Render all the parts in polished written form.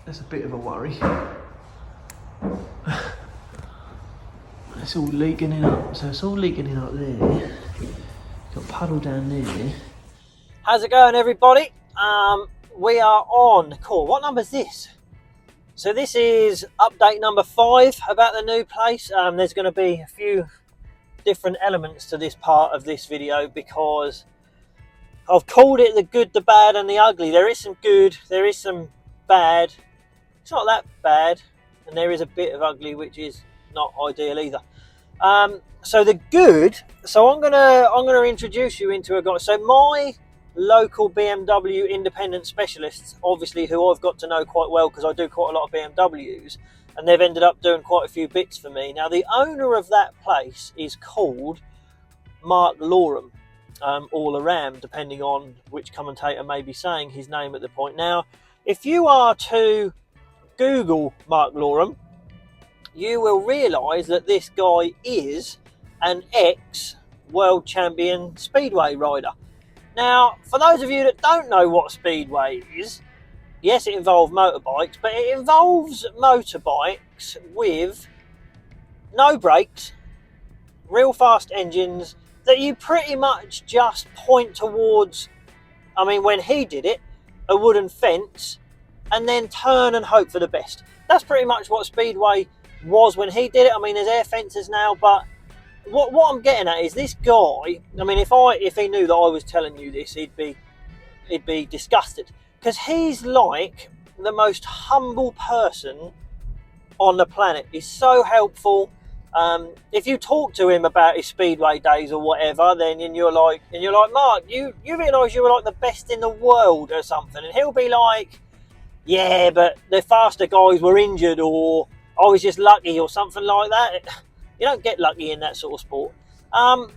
That's a bit of a worry. It's all leaking in up, so it's all leaking in up there. Got puddle down there. How's it going, everybody? We are on call. What number is this? So this is update number 5 about the new place. There's going to be a few different elements to this part of this video because I've called it the good, the bad and the ugly. There is some good, there is some bad. It's not that bad, and there is a bit of ugly, which is not ideal either. So the good, so I'm gonna introduce you into a guy. So my local BMW independent specialists, obviously, who I've got to know quite well because I do quite a lot of BMWs, and they've ended up doing quite a few bits for me. Now the owner of that place is called Mark Loram, or Loram, depending on which commentator may be saying his name at the point. Now, if you are to Google Mark Loram, you will realise that this guy is an ex-world champion speedway rider. Now, for those of you that don't know what speedway is, yes, it involves motorbikes, but it involves motorbikes with no brakes, real fast engines that you pretty much just point towards, I mean, when he did it, a wooden fence, and then turn and hope for the best. That's pretty much what speedway was when he did it. I mean, there's air fences now, but what I'm getting at is this guy, I mean, if he knew that I was telling you this, he'd be disgusted, because he's like the most humble person on the planet. He's so helpful. If you talk to him about his speedway days or whatever, then you're like, Mark, you realise you were like the best in the world or something, and he'll be like, yeah, but the faster guys were injured, or I was just lucky, or something like that. You don't get lucky in that sort of sport. And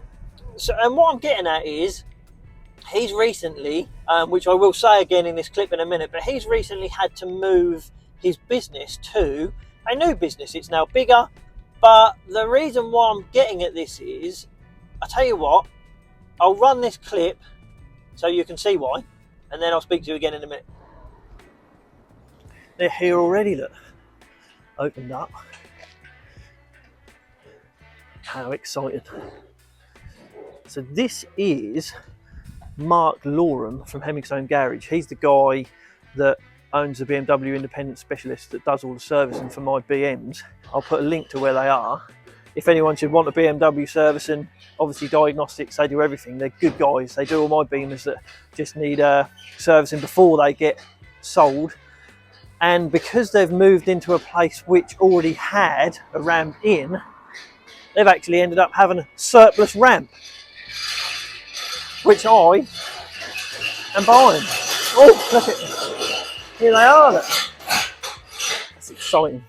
what I'm getting at is, he's recently, which I will say again in this clip in a minute, but he's recently had to move his business to a new business. It's now bigger, but the reason why I'm getting at this is, I tell you what, I'll run this clip so you can see why, and then I'll speak to you again in a minute. They're here already, look. Opened up. How exciting. So this is Mark Loram from Hemingstone Garage. He's the guy that owns the BMW independent specialist that does all the servicing for my BMs. I'll put a link to where they are. If anyone should want a BMW servicing, obviously diagnostics, they do everything. They're good guys. They do all my Beamers that just need servicing before they get sold. And because they've moved into a place which already had a ramp in, they've actually ended up having a surplus ramp, which I am buying. Oh, look at it. Here they are. Look. That's exciting.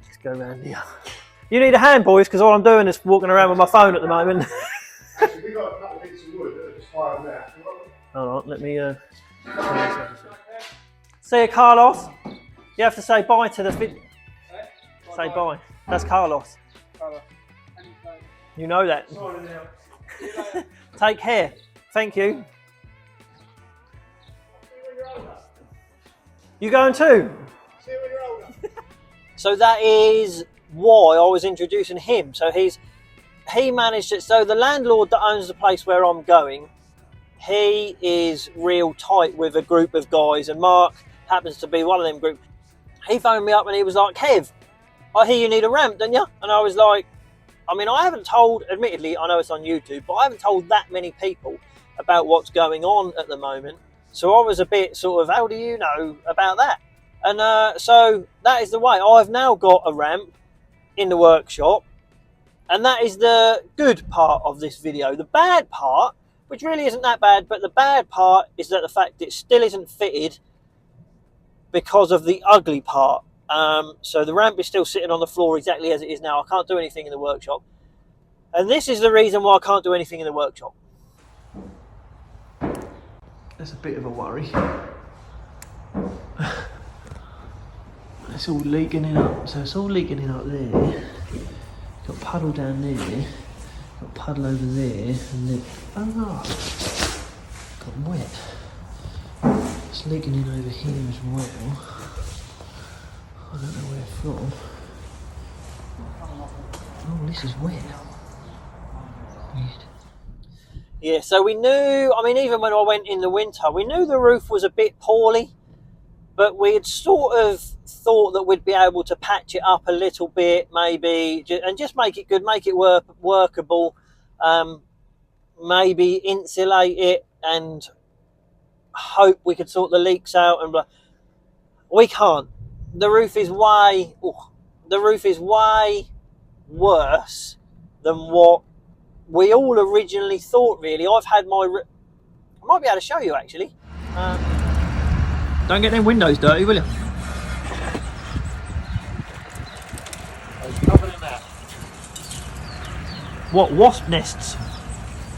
Let's go around here. You need a hand, boys, because all I'm doing is walking around with my phone at the moment. We've got a couple of bits of wood that are just higher than that. Hold on, let me... See you, Carlos. You have to say bye to the say bye. That's Carlos. You know that. Take care. Thank you. You going too? See you when you're older. So that is why I was introducing him. So he managed it. So the landlord that owns the place where I'm going, he is real tight with a group of guys, and Mark happens to be one of them group. He phoned me up and he was like, Kev, I hear you need a ramp, don't you? And I was like, I mean, I haven't told, admittedly, I know it's on YouTube, but I haven't told that many people about what's going on at the moment. So I was a bit sort of, how do you know about that? And so that is the way. I've now got a ramp in the workshop, and that is the good part of this video. The bad part, which really isn't that bad, but the bad part is that the fact it still isn't fitted because of the ugly part. So the ramp is still sitting on the floor exactly as it is now. I can't do anything in the workshop. And this is the reason why I can't do anything in the workshop. That's a bit of a worry. It's all leaking in up, so it's all leaking in up there. Got puddle down there, got puddle over there, and then, got wet. It's leaking in over here as well. I don't know where from. Oh, this is wet. Yeah, so we knew, I mean, even when I went in the winter, we knew the roof was a bit poorly, but we had sort of thought that we'd be able to patch it up a little bit, maybe, and just make it good, make it workable, maybe insulate it and hope we could sort the leaks out. And we can't. The roof is way worse than what we all originally thought, really. I've had my... I might be able to show you, actually. Don't get them windows dirty, will you? It's covered in that. What, wasp nests?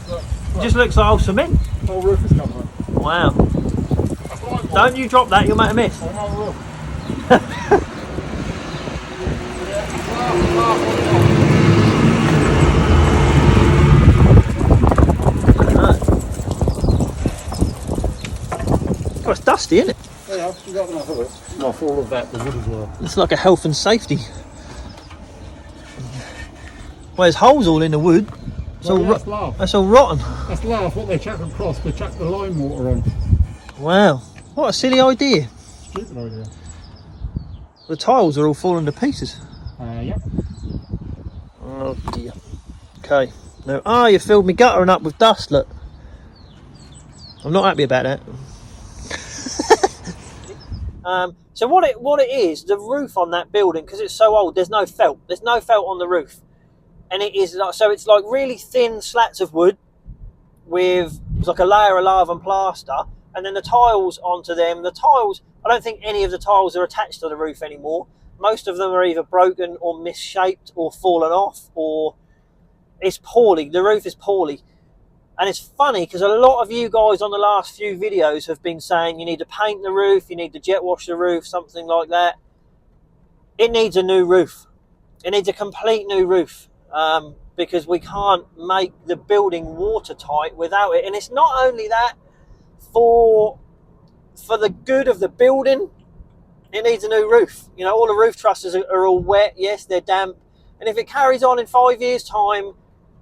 Look, It just looks like old cement. the whole roof is covered. Wow. That's what I want. Don't you drop that, you'll make a mess. On our roof. Oh, it's dusty, isn't it? Yeah, you got enough of it. Not for all of that, the wood as well. It's like a health and safety. Well, there's holes all in the wood. It's all that's laugh. that's all rotten. That's laugh. What they chuck across, they chuck the lime water on. Wow, what a silly idea. Stupid idea. The tiles are all falling to pieces. Yep. Oh dear. Okay. Now, you filled me guttering up with dust, look. I'm not happy about that. So what it is, the roof on that building, because it's so old, there's no felt. There's no felt on the roof. And it is like, so it's like really thin slats of wood with like a layer of lava and plaster, and then the tiles onto them. The tiles, I don't think any of the tiles are attached to the roof anymore. Most of them are either broken or misshaped or fallen off, or it's poorly. The roof is poorly. And it's funny because a lot of you guys on the last few videos have been saying you need to paint the roof, you need to jet wash the roof, something like that. It needs a new roof. It needs a complete new roof, because we can't make the building watertight without it. And it's not only that, for the good of the building, it needs a new roof. You know, all the roof trusses are all wet. Yes, they're damp. And if it carries on in 5 years' time,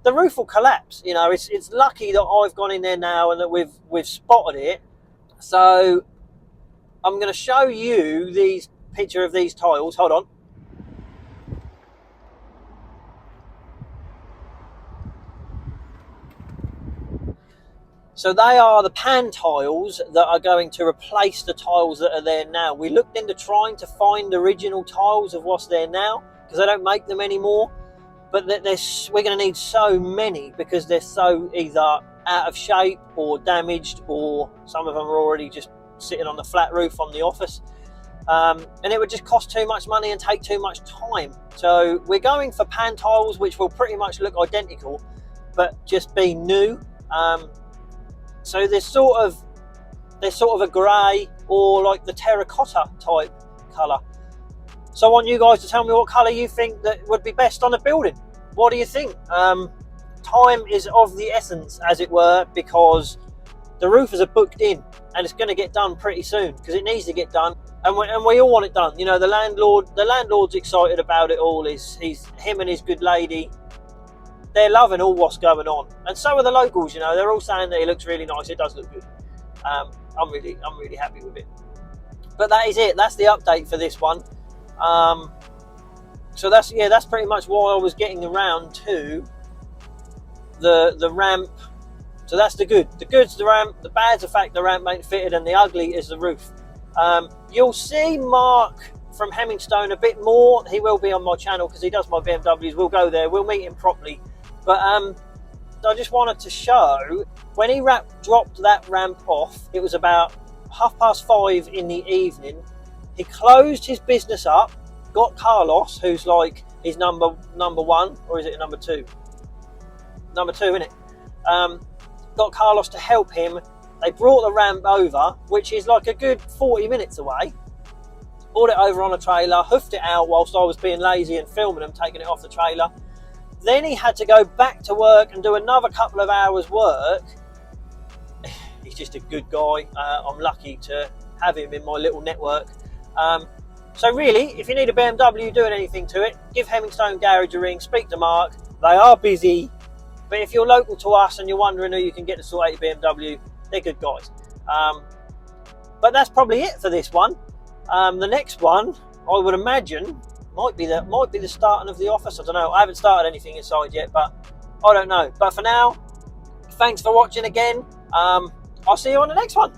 the roof will collapse. You know, it's lucky that I've gone in there now and that we've spotted it. So I'm going to show you these picture of these tiles. Hold on. So they are the pan tiles that are going to replace the tiles that are there now. We looked into trying to find original tiles of what's there now, because they don't make them anymore. But we're going to need so many because they're so either out of shape or damaged, or some of them are already just sitting on the flat roof on the office. And it would just cost too much money and take too much time. So we're going for pan tiles, which will pretty much look identical, but just be new. So they're sort of a grey or like the terracotta type colour. So I want you guys to tell me what colour you think that would be best on the building. What do you think? Time is of the essence, as it were, because the roofers are booked in and it's going to get done pretty soon because it needs to get done. And we all want it done. You know, the landlord's excited about it all. Him and his good lady, they're loving all what's going on. And so are the locals, you know, they're all saying that it looks really nice. It does look good. I'm really happy with it. But that is it. That's the update for this one. So that's pretty much why I was getting around to the ramp. So that's the good. The good's the ramp. The bad's the fact the ramp ain't fitted, and the ugly is the roof. You'll see Mark from Hemingstone a bit more. He will be on my channel because he does my BMWs. We'll go there. We'll meet him properly. But I just wanted to show when he dropped that ramp off. It was about 5:30 in the evening. He closed his business up, got Carlos, who's like his number one, or is it number two? Number two, isn't it? Got Carlos to help him. They brought the ramp over, which is like a good 40 minutes away. Brought it over on a trailer, hoofed it out whilst I was being lazy and filming him, taking it off the trailer. Then he had to go back to work and do another couple of hours work. He's just a good guy. I'm lucky to have him in my little network. So really, if you need a BMW doing anything to it, give Hemingstone Garage a ring, speak to Mark. They are busy, but if you're local to us and you're wondering who you can get to sort out your BMW, they're good guys. But that's probably it for this one. The next one, I would imagine, might be the starting of the office. I don't know. I haven't started anything inside yet, but I don't know. But for now, thanks for watching again. I'll see you on the next one.